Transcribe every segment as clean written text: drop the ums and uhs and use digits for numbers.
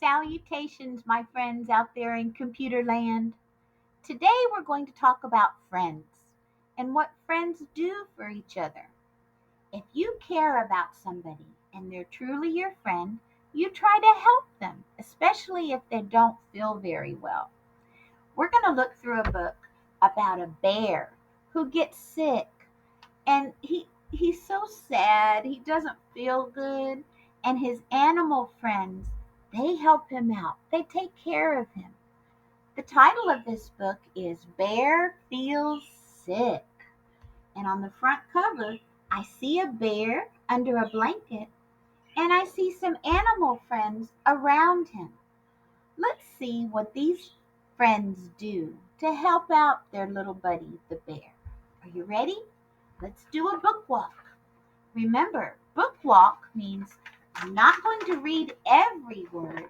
Salutations, my friends out there in computer land. Today we're going to talk about friends and what friends do for each other. If you care about somebody and they're truly your friend, you try to help them, especially if they don't feel very well. We're going to look through a book about a bear who gets sick and he's so sad. He doesn't feel good, and his animal friends, they help him out. They take care of him. The title of this book is Bear Feels Sick. And on the front cover, I see a bear under a blanket and I see some animal friends around him. Let's see what these friends do to help out their little buddy, the bear. Are you ready? Let's do a book walk. Remember, book walk means I'm not going to read every word,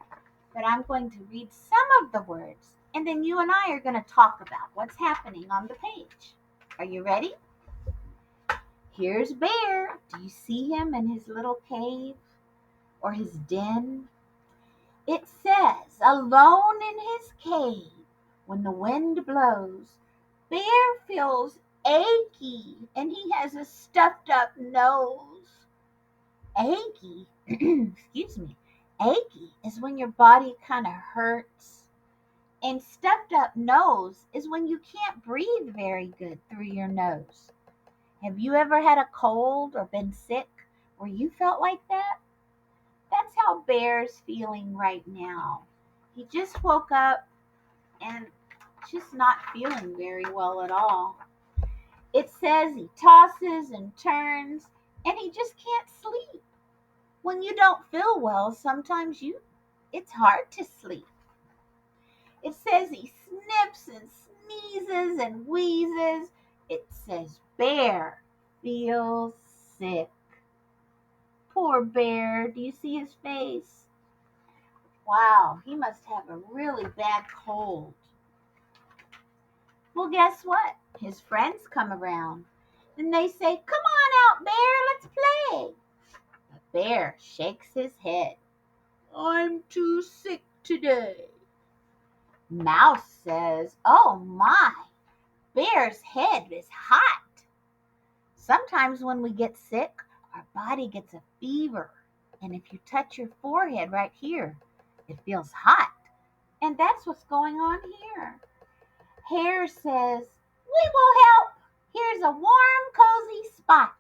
but I'm going to read some of the words, and then you and I are going to talk about what's happening on the page. Are you ready? Here's Bear. Do you see him in his little cave or his den? It says, alone in his cave, when the wind blows, Bear feels achy and he has a stuffed up nose. Achy, excuse me, achy is when your body kind of hurts. And stuffed up nose is when you can't breathe very good through your nose. Have you ever had a cold or been sick where you felt like that? That's how Bear's feeling right now. He just woke up and just not feeling very well at all. It says he tosses and turns and he just can't sleep. When you don't feel well, sometimes it's hard to sleep. It says he snips and sneezes and wheezes. It says Bear feels sick. Poor Bear. Do you see his face? Wow, he must have a really bad cold. Well, guess what? His friends come around and they say, come on out, Bear, let's play. But Bear shakes his head. I'm too sick today. Mouse says, oh my, Bear's head is hot. Sometimes when we get sick, our body gets a fever. And if you touch your forehead right here, it feels hot. And that's what's going on here. Hare says, we will help. Here's a warm, cozy spot.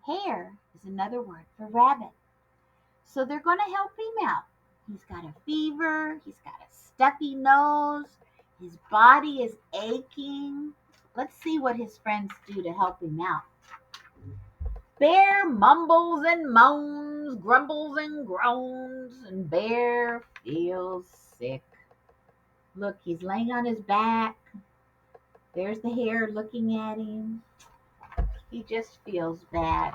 Hare is another word for rabbit. So they're going to help him out. He's got a fever. He's got a stuffy nose. His body is aching. Let's see what his friends do to help him out. Bear mumbles and moans, grumbles and groans, and Bear feels sick. Look, he's laying on his back. There's the hare looking at him. He just feels bad.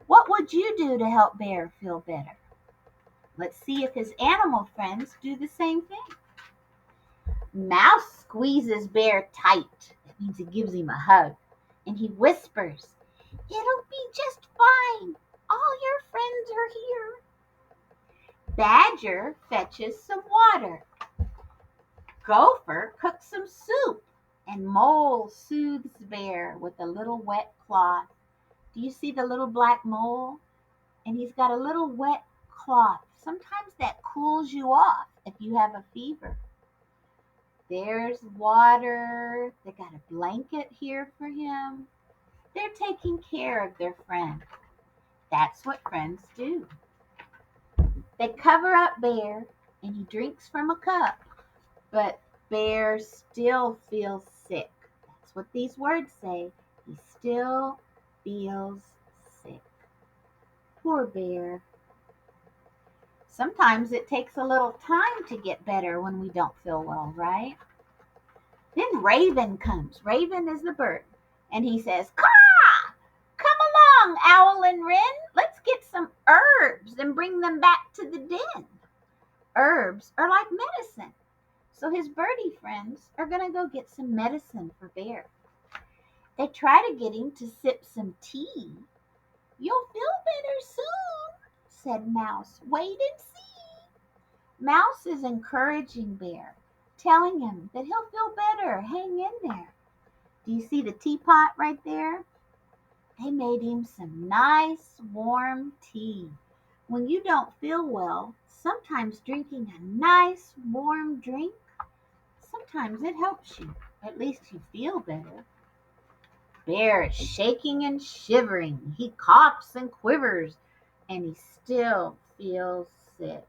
What would you do to help Bear feel better? Let's see if his animal friends do the same thing. Mouse squeezes Bear tight. That means he gives him a hug. And he whispers, it'll be just fine. All your friends are here. Badger fetches some water. Gopher cooks some soup. And Mole soothes Bear with a little wet cloth. Do you see the little black mole? And he's got a little wet cloth. Sometimes that cools you off if you have a fever. There's water. They got a blanket here for him. They're taking care of their friend. That's what friends do. They cover up Bear and he drinks from a cup. But Bear still feels sick. That's what these words say. He still feels sick. Poor Bear. Sometimes it takes a little time to get better when we don't feel well, right? Then Raven comes. Raven is the bird. And he says, caw! Come along, Owl and Wren. Let's get some herbs and bring them back to the den. Herbs are like medicine. So his birdie friends are going to go get some medicine for Bear. They try to get him to sip some tea. You'll feel better soon, said Mouse. Wait and see. Mouse is encouraging Bear, telling him that he'll feel better. Hang in there. Do you see the teapot right there? They made him some nice warm tea. When you don't feel well, sometimes drinking a nice warm drink, sometimes it helps you. At least you feel better. Bear is shaking and shivering. He coughs and quivers, and he still feels sick.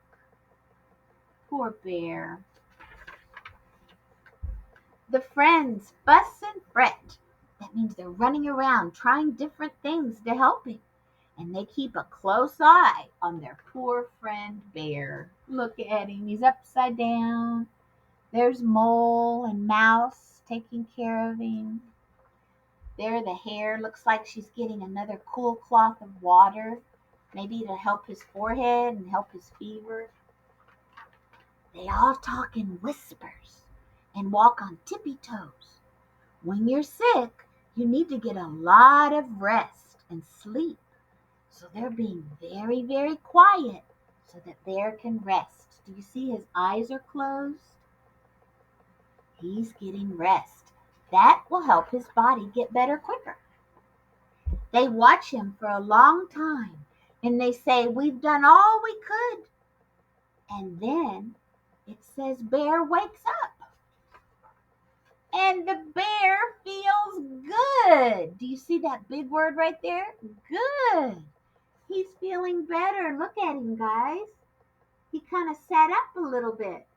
Poor Bear. The friends fuss and fret. That means they're running around trying different things to help him. And they keep a close eye on their poor friend Bear. Look at him, he's upside down. There's Mole and Mouse taking care of him. There, the hare looks like she's getting another cool cloth of water, maybe to help his forehead and help his fever. They all talk in whispers and walk on tippy toes. When you're sick, you need to get a lot of rest and sleep. So they're being very, very quiet so that Bear can rest. Do you see his eyes are closed? He's getting rest. That will help his body get better quicker. They watch him for a long time and they say, "We've done all we could." And then it says Bear wakes up. And the bear feels good. Do you see that big word right there? Good. He's feeling better. Look at him, guys. He kind of sat up a little bit.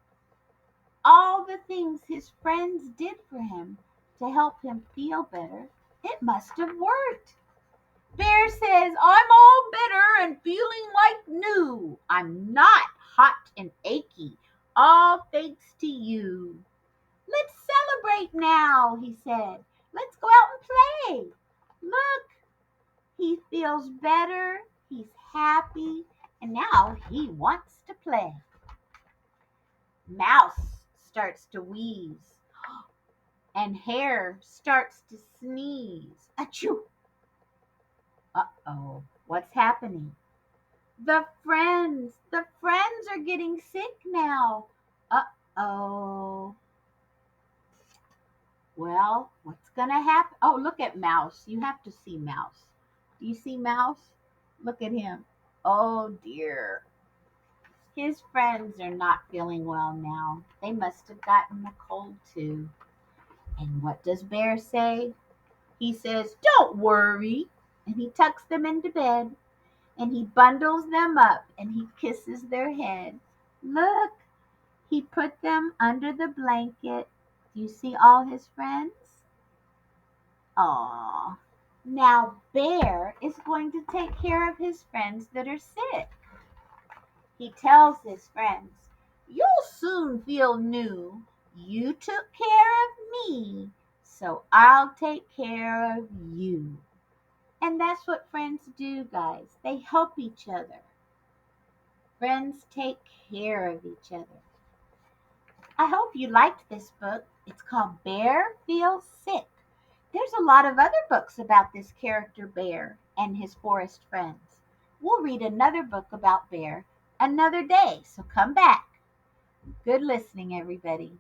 All the things his friends did for him to help him feel better, it must have worked. Bear says, "I'm all better and feeling like new. I'm not hot and achy, all thanks to you. Let's celebrate now," he said. "Let's go out and play. Look, he feels better, he's happy, and now he wants to play." Mouse starts to wheeze, and Hare starts to sneeze. Achoo! Uh-oh, what's happening? The friends are getting sick now. Uh-oh. Well, what's gonna happen? Oh, look at Mouse. You have to see Mouse. Do you see Mouse? Look at him. Oh dear. His friends are not feeling well now. They must have gotten a cold too. And what does Bear say? He says, "Don't worry." And he tucks them into bed and he bundles them up and he kisses their head. Look, he put them under the blanket. Do you see all his friends? Aw. Now Bear is going to take care of his friends that are sick. He tells his friends, "You'll soon feel new. You took care of me, so I'll take care of you." And that's what friends do, guys. They help each other. Friends take care of each other. I hope you liked this book. It's called Bear Feels Sick. There's a lot of other books about this character Bear and his forest friends. We'll read another book about Bear another day, so come back. Good listening, everybody.